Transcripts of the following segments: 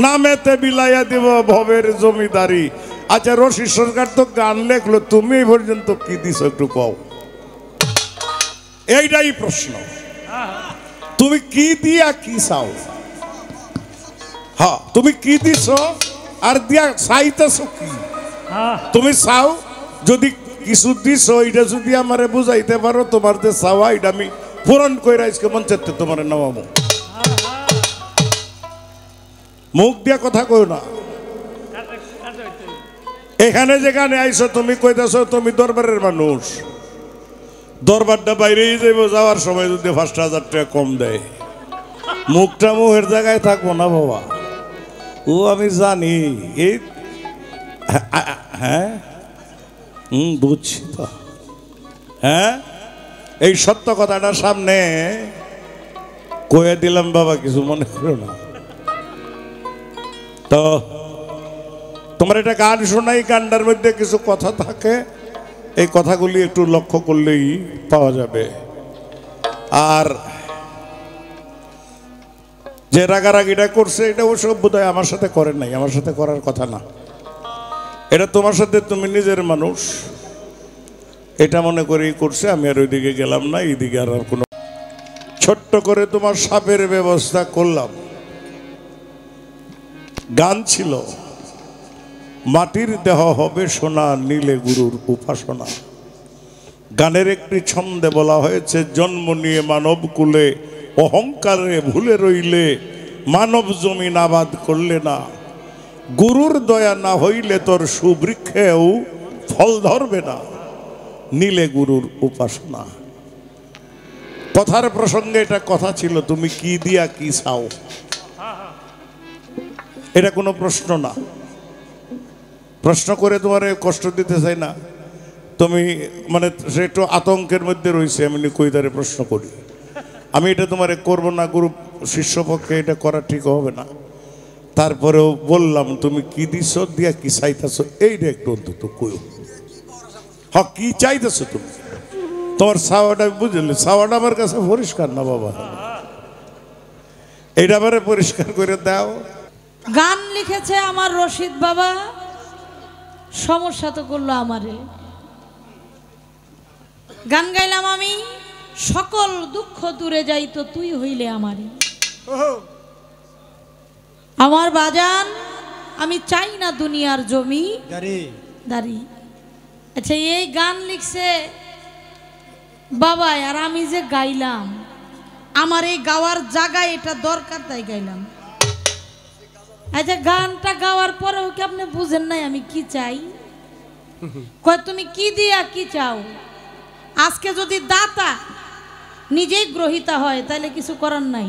নামেতে বিলাইয়া দিব ভবের জমিদারি। আচ্ছা রশিদ সরকার তো গান লেখলো, তুমি এই পর্যন্ত কি দিছো একটু কও। এইটাই প্রশ্ন, তুমি কি দিয়া কি চাও? হ্যাঁ তুমি কি দিছো আর দিয়া চাইতেছো কি? তুমি চাও যদি কিছু দিছো এটা যদি আমারে বুঝাইতে পারো তোমার যে চাওয়া এটা আমি পূরণ করে আজকে মঞ্চেতে তোমার নামাবো। মুখ দিয়া কথা কই না। এখানে যেখানে আইছো তুমি কইতেছো তুমি দরবারের মানুষ, দরবারটা বাইরেই যাইব, যাওয়ার সময় যদি ৫,০০০ টাকা কম দেয় মুখটা মুখের জায়গায় থাকবো না বাবা। ও আমি জানি এই হ্যাঁ বুঝছি তো। হ্যাঁ এই সত্য কথাটা সামনে কয়ে দিলাম বাবা, কিছু মনে করো না তো। তোমার একটা গান শোনাই, গানটার মধ্যে কিছু কথা থাকে, এই কথাগুলি একটু লক্ষ্য করলেই পাওয়া যাবে। আর যে রাগারাগিটা করছে এটা অবশ্য বোধহয় আমার সাথে করেন নাই, আমার সাথে করার কথা না। এটা তোমার সাথে, তুমি নিজের মানুষ এটা মনে করেই করছে। আমি আর ওইদিকে গেলাম না, এইদিকে আর কোনো ছোট্ট করে তোমার সাপের ব্যবস্থা করলাম। গান ছিল মাটির দেহ হবে সোনা, নীলে গুরুর উপাসনা। গানের একটি ছন্দে বলা হয়েছে জন্ম নিয়ে মানব কুলে অহংকারে ভুলে রইলে মানব জমিন আবাদ করলে না, গুরুর দয়া না হইলে তোর সুবৃক্ষেও ফল ধরবে না, নীলে গুরুর উপাসনা। কথার প্রসঙ্গে এটা কথা ছিল তুমি কি দিয়া কি চাও, এটা কোনো প্রশ্ন না। প্রশ্ন করে তোমার কষ্ট দিতে চাই না, তুমি মানে সে একটু আতঙ্কের মধ্যে রয়েছে এমনি কইদারে প্রশ্ন করি আমি, এটা তোমারে করব না, গুরু শিষ্য পক্ষে এটা করা ঠিক হবে না। তারপরেও বললাম তুমি কি দিছ দিয়া কি চাইতেছো এইটা একটু অন্তত কই। হ্যাঁ কি চাইতেছো তুমি, তোমার চাওয়াটা বুঝলে, চাওয়াটা আমার কাছে পরিষ্কার না বাবা, এইটা আমারে পরিষ্কার করে দাও। গান লিখেছে আমার রশিদ বাবা, সমস্যা তো করলো আমারে। গান গাইলাম আমি, সকল দুঃখ দূরে যাইতো তুই হইলে আমারে। আমার বাজান আমি চাই না দুনিয়ার জমি দাঁড়ি। আচ্ছা এই গান লিখছে বাবা, আর আমি যে গাইলাম আমার এই গাওয়ার জায়গায় এটা দরকার তাই গাইলাম। আচ্ছা গানটা গাওয়ার পরেও কি আপনি বুঝেন নাই আমি কি চাই? কয় তুমি কি দিয়া কি চাও? আজকে যদি দাতা নিজেই গ্রহিতা হয় তাহলে কিছু করার নাই।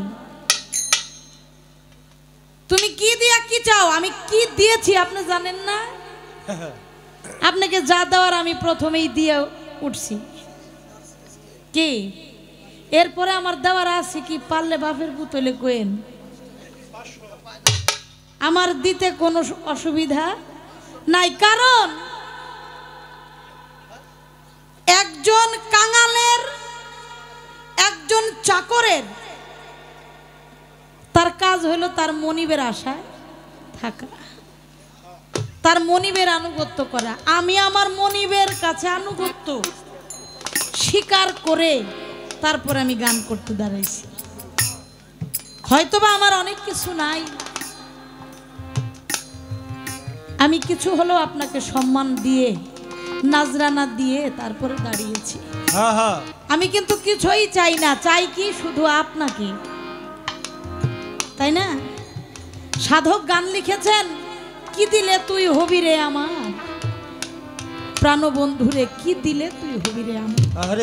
তুমি কি দিয়া কি চাও? আমি কি দিয়েছি আপনি জানেন না? আপনাকে যা দেওয়ার আমি প্রথমেই দিয়ে উঠছি কি, এরপরে আমার দেওয়ার আছে কি? পারলে বাপের পুতলে কোয়েন, আমার দিতে কোনো অসুবিধা নাই। কারণ একজন কাঙালের, একজন চাকরের তার কাজ হলো তার মনিবের আশায় থাকা, তার মনিবের আনুগত্য করা। আমি আমার মনিবের কাছে আনুগত্য স্বীকার করে তারপরে আমি গান করতে দাঁড়াইছি। হয়তোবা আমার অনেক কিছু নাই, আমি কিছু হলেও আপনাকে সম্মান দিয়ে নাজরানা দিয়ে তারপরে দাঁড়িয়েছি। আমি কিন্তু কিছুই চাই না, চাই কি শুধু আপনাকে, তাই না? সাধক গান লিখেছেন কি দিলে তুই হবি রে আমার প্রাণবন্ধুরে, কি দিলে তুই হবি রে আমার।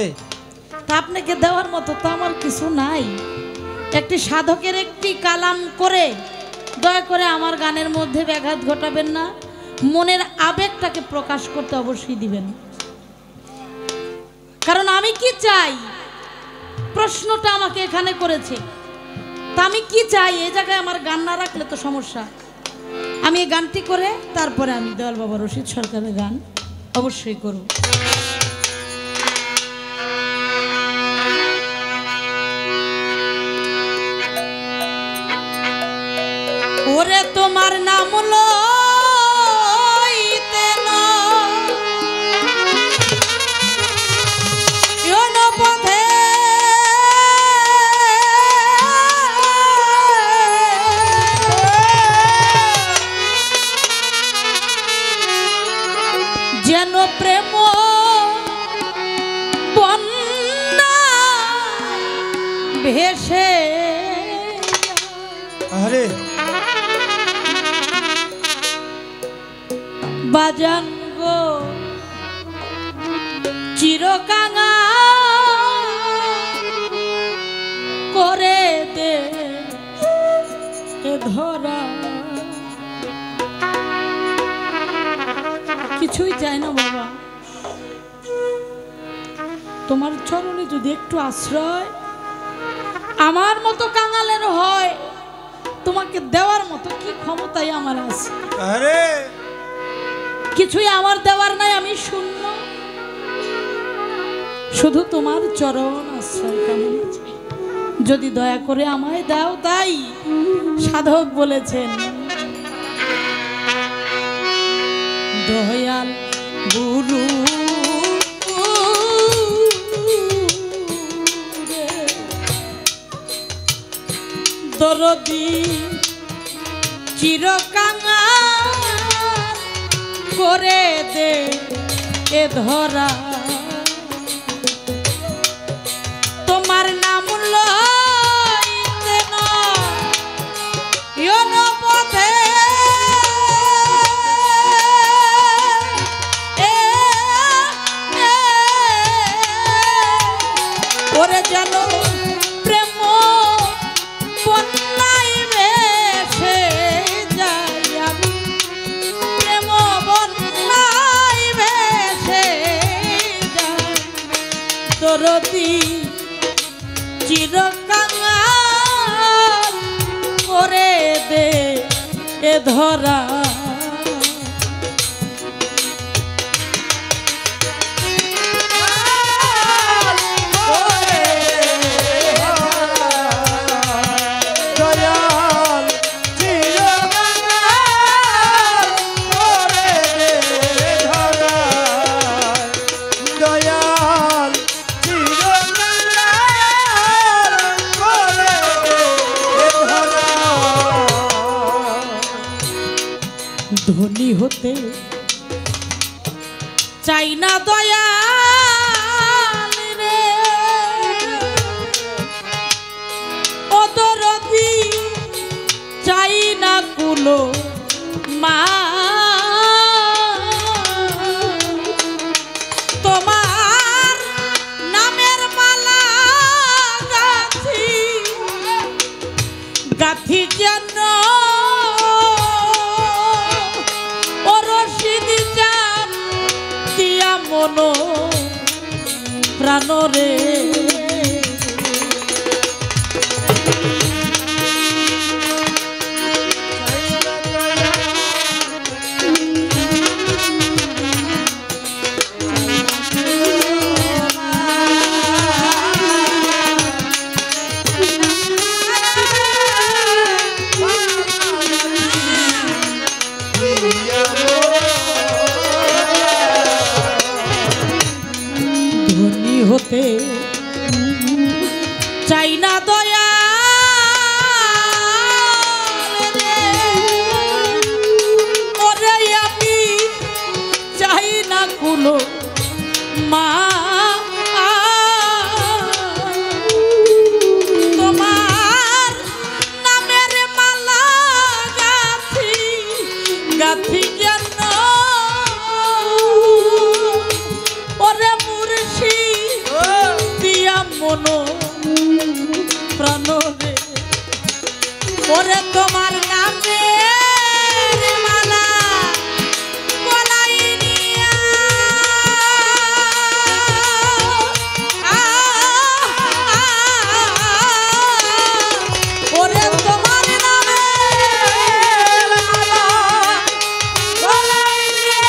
তা আপনাকে দেওয়ার মতো তো আমার কিছু নাই। একটি সাধকের একটি কালাম করে দয়া করে আমার গানের মধ্যে ব্যাঘাত ঘটাবেন না, মনের আবেগটাকে প্রকাশ করতে অবশ্যই দিবেন। কারণ আমি কি চাই প্রশ্নটা আমাকে এখানে করেছে, তা আমি কি চাই এই জায়গায় আমার গান না রাখলে তো সমস্যা। আমি এই গানটি করে তারপরে আমি দয়াল বাবা রশিদ সরকারের গান অবশ্যই করব। ও ওরে তোমার নাম লইতে না পথে যেন প্রেম বন্যা ভেসে আরে বাজান গো চিরকাঙা করে দে এ ধরা কিছুই চাই না বাবা, তোমার চরণে যদি একটু আশ্রয় আমার মতো কাঙালের হয়, তোমাকে দেওয়ার মতো কি ক্ষমতাই আমার আছে? আরে কিছুই আমার দেওয়ার নাই, আমি শূন্য, শুধু তোমার চরণ আশ্রয় কামনা চাই। যদি দয়া করে আমায় দাও, তাই সাধক বলেছেন দয়াল গুরু দরদি চিরকাঙা করে দে এ ধরা, তোমার নাম লইতে না পথে ওরে যেন প্রেম বন্যায় ভেসে যাই আমি, প্রেম বন্যায় ভেসে যাই, দরদি চিরকাঙাল করে দে এ ধরা। ধনী হতে চাই না দয়াল রে, ও দরদি চাই না কুলো মা, তোমার নামের মালা গাথি গাথি যেন মনো প্রাণরে, হতে চাই না দয়াল রে, ওরে আমি চাই না কুলো মা, তোমার নামের মালা গাথি গাথি যেন ওরে মুর্শি দিয়া মনো প্রাণরে, ওরে তোমার নামে মালা গলায় নিয়া ওরে তোমার নামে মালা গলায় নিয়া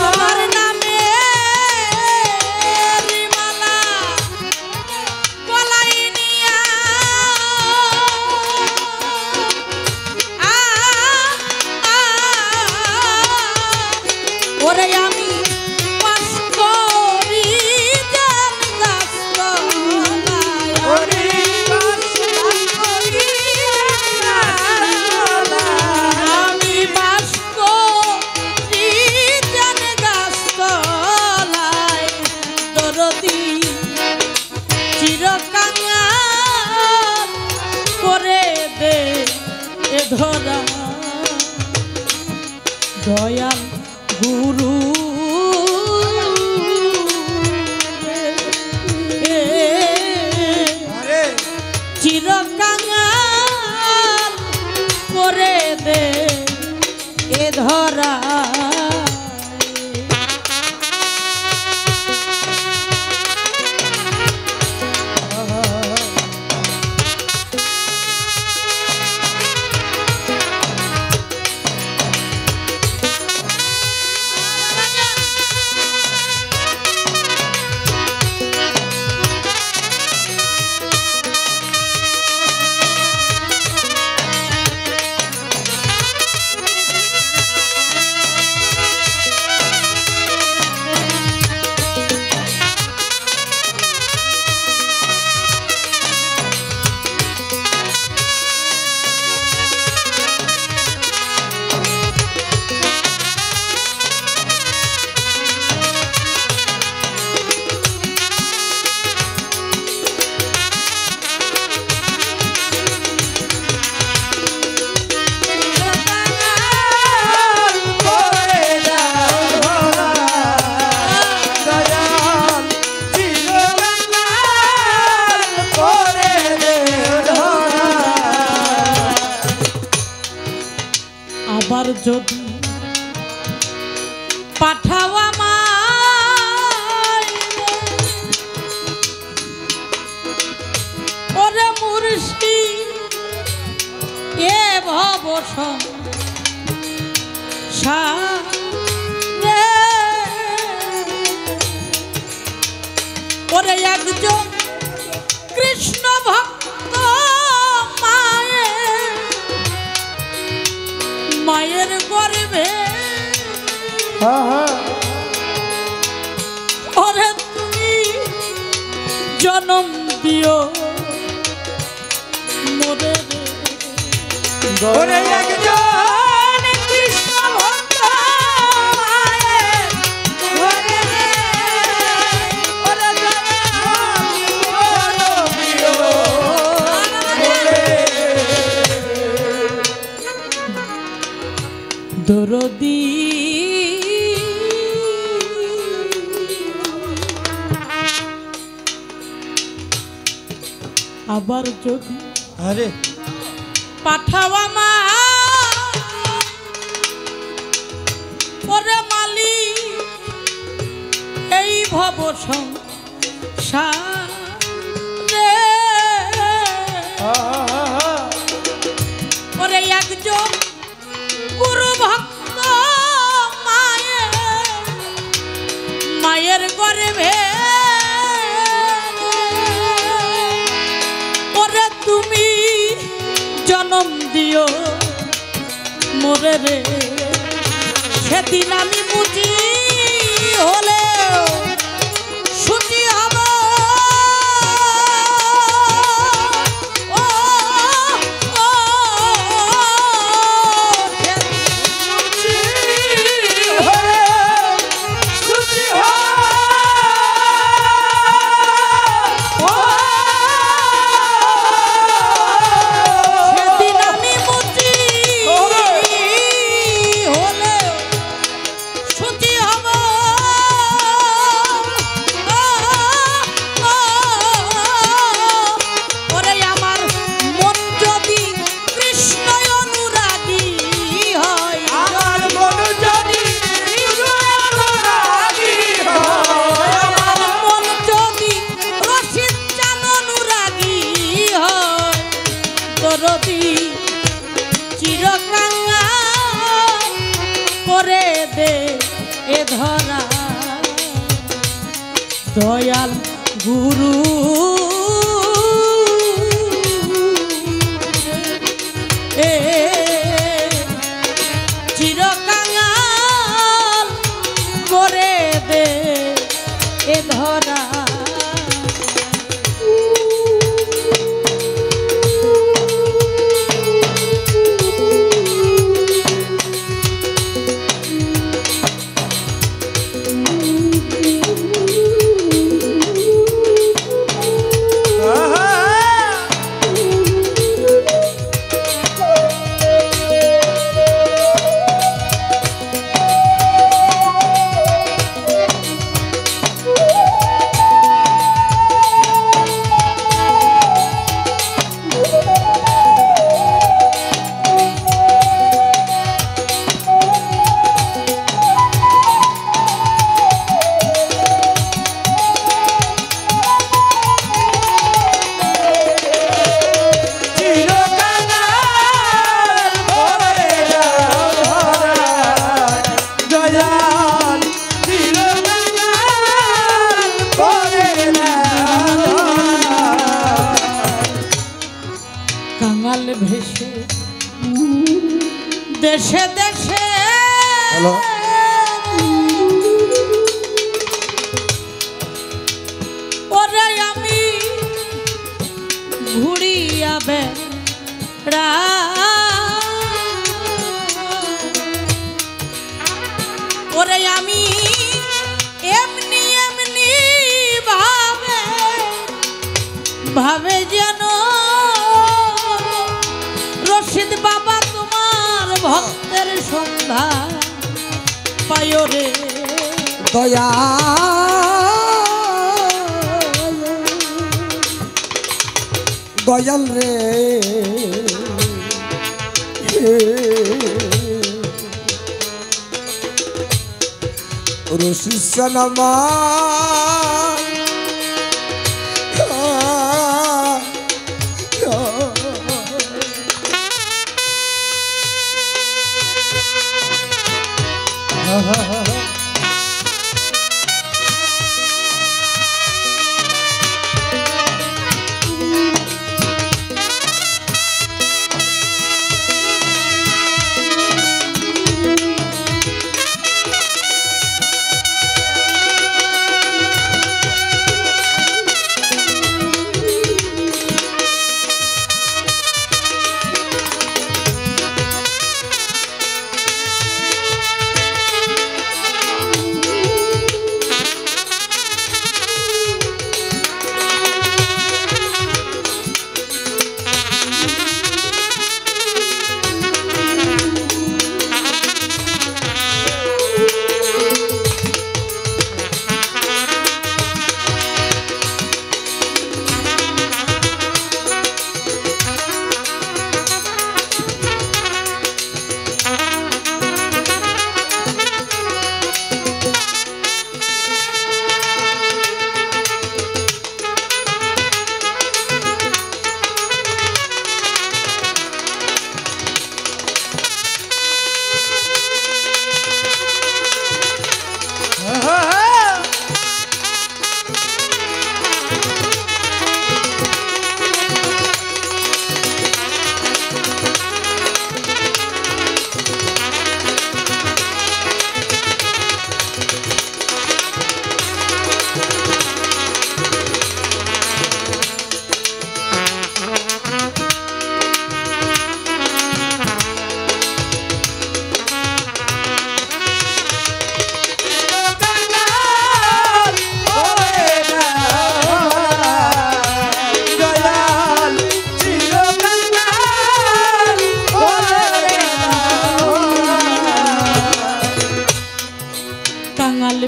তোমার নামে ধরা দয়াল গুরু চিরকাঙাল করে দে এ ধরা আবার যদি পাঠাও আমায় ওরে মুর্শিদ এ ভব সংসারে ওরে একজন কৃষ্ণ ভক্ত মায়ের গর্ভে ওরে তুমি জন্ম দিও মোরে একজন কৃষ্ণ ভক্ত মায়ের গর্ভে ওরে জন্ম দিও দরদি আবার যদি আরে পাঠাও আমায় ওরে মালিক এই ভব সংসারে ওরে একজন গুরু ভক্ত মায়ের গর্ভে ওরে তুমি জন্ম দিও মোরে রে সেদিন আমি বুঝি হলেও সুচি হব চিরকাঙাল করে দে এ ধরা দয়াল গুরু এ চিরকাঙাল করে দে এ ধরা বেশে দেশে দেশে হ্যালো ওরে আমি ঘুরিয়া বেড়া ওরে আমি এমনি এমনি ভাবে ভাবে যেন রশিদ বাবা তোমার ভক্তের সন্ধ্যা পায় রে দয়া দয়াল রে রশিদ সালামা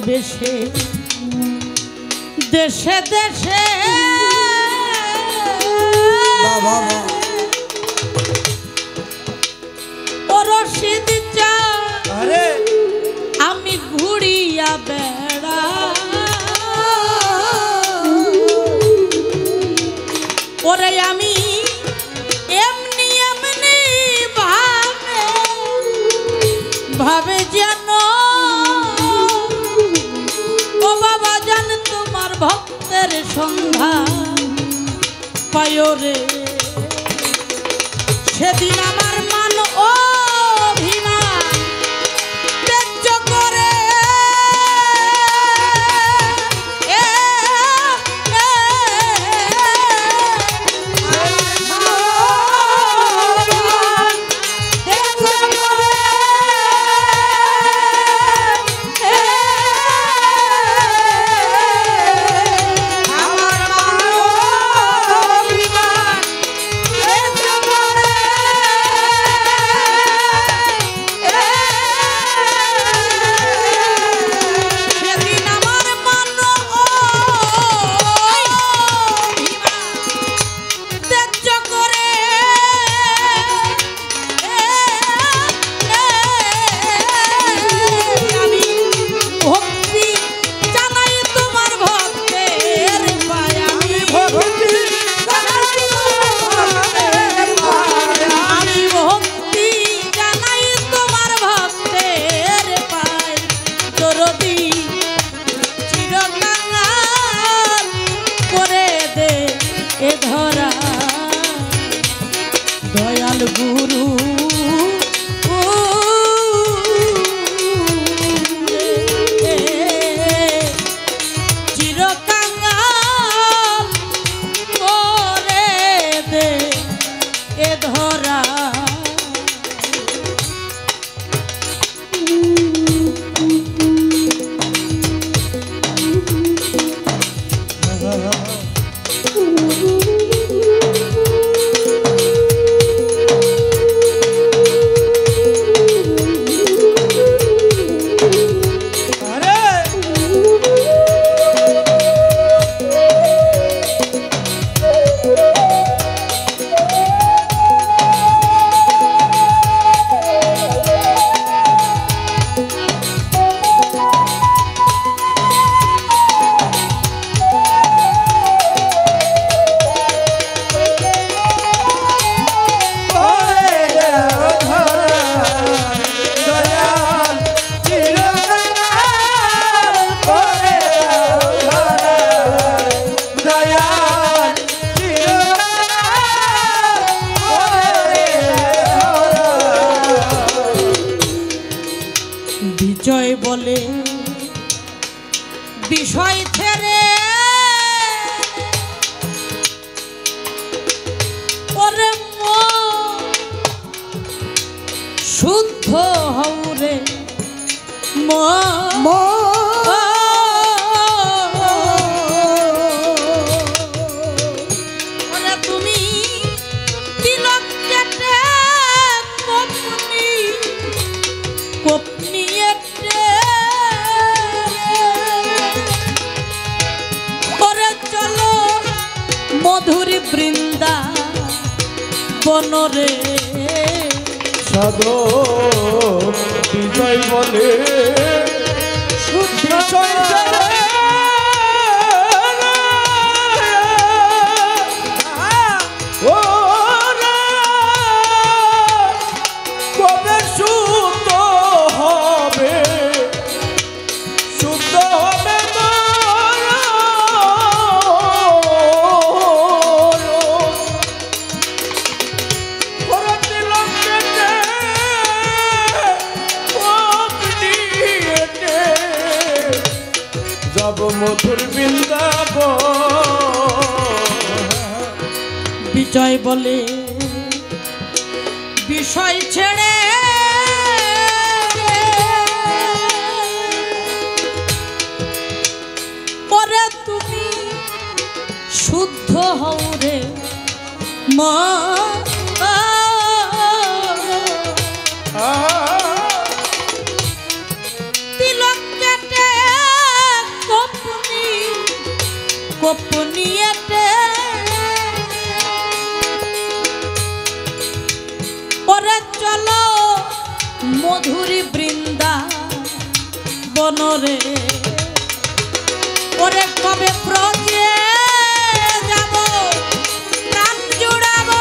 বেশে দেশে দেশে ও রশিদ চা আমি ঘুরিয়া বেড়া ওরে আমি এমনি এমনি ভাবে ভাবে যেন ভক্তের সন্ধ্যা পায় রে সেদিন আমার মান অভিমান ত্যায্য করে বৃন্দা বনরে সাধক বিজয় বলে বিষয় ছেড়ে ওরা কবে শুদ্ধ হবে, শুদ্ধ হবে যাব মধুর বৃন্দাবন। বিজয় বলে বিষয় ছেড়ে পরে তুমি শুদ্ধ হও রে মা তিলক কেটে গোপনীয়তে ওরে চলো মধুরী বৃন্দা বনরে ওরে কবে প্রজে যাব প্রাণ জুড়াবো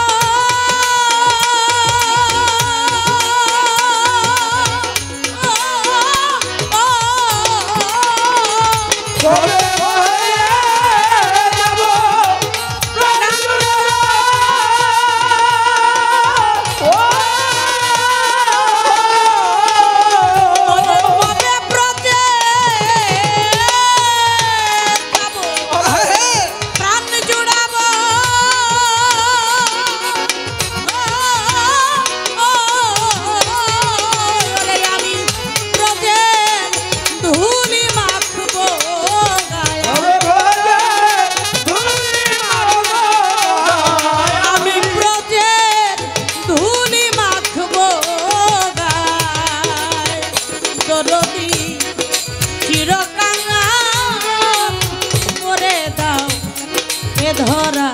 ধরা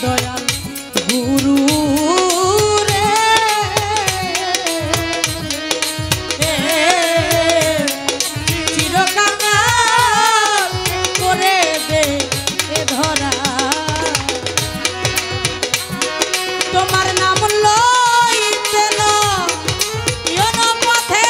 দয়াল গুরু রে চিরকাল করে দে ধরা তোমার নাম লইতে পথে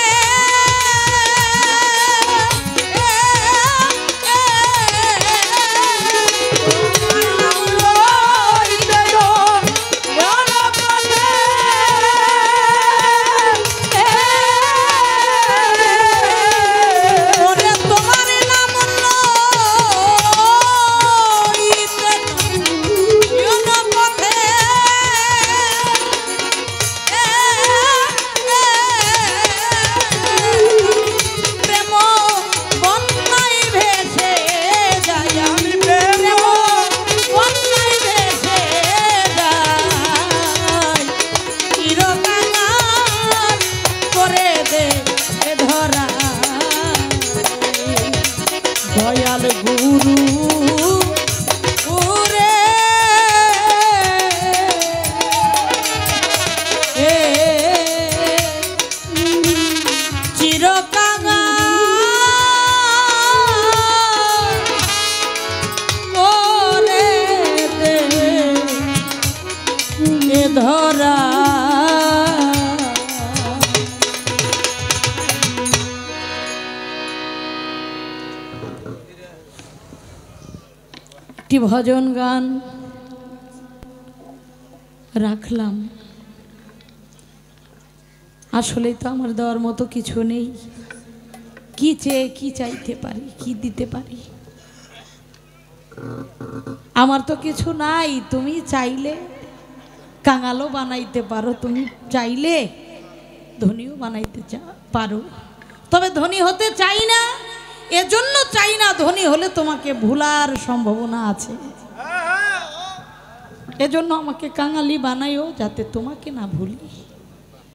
দয়াল গুরু ওরে চিরকাঙা ওরে দে ধরা একটি ভজন গান রাখলাম। আসলে তো আমার দেওয়ার মতো কিছু নেই, কি চেয়ে কি চাইতে পারি, কি দিতে পারি, আমার তো কিছু নাই। তুমি চাইলে কাঙালও বানাইতে পারো, তুমি চাইলে ধনীও বানাইতে পারো, তবে ধনী হতে চাই না। এজন্য চাই না, ধনী হলে তোমাকে ভুলার সম্ভাবনা আছে। এজন্য আমাকে কাঙালি বানাইও যাতে তোমাকে না ভুলি।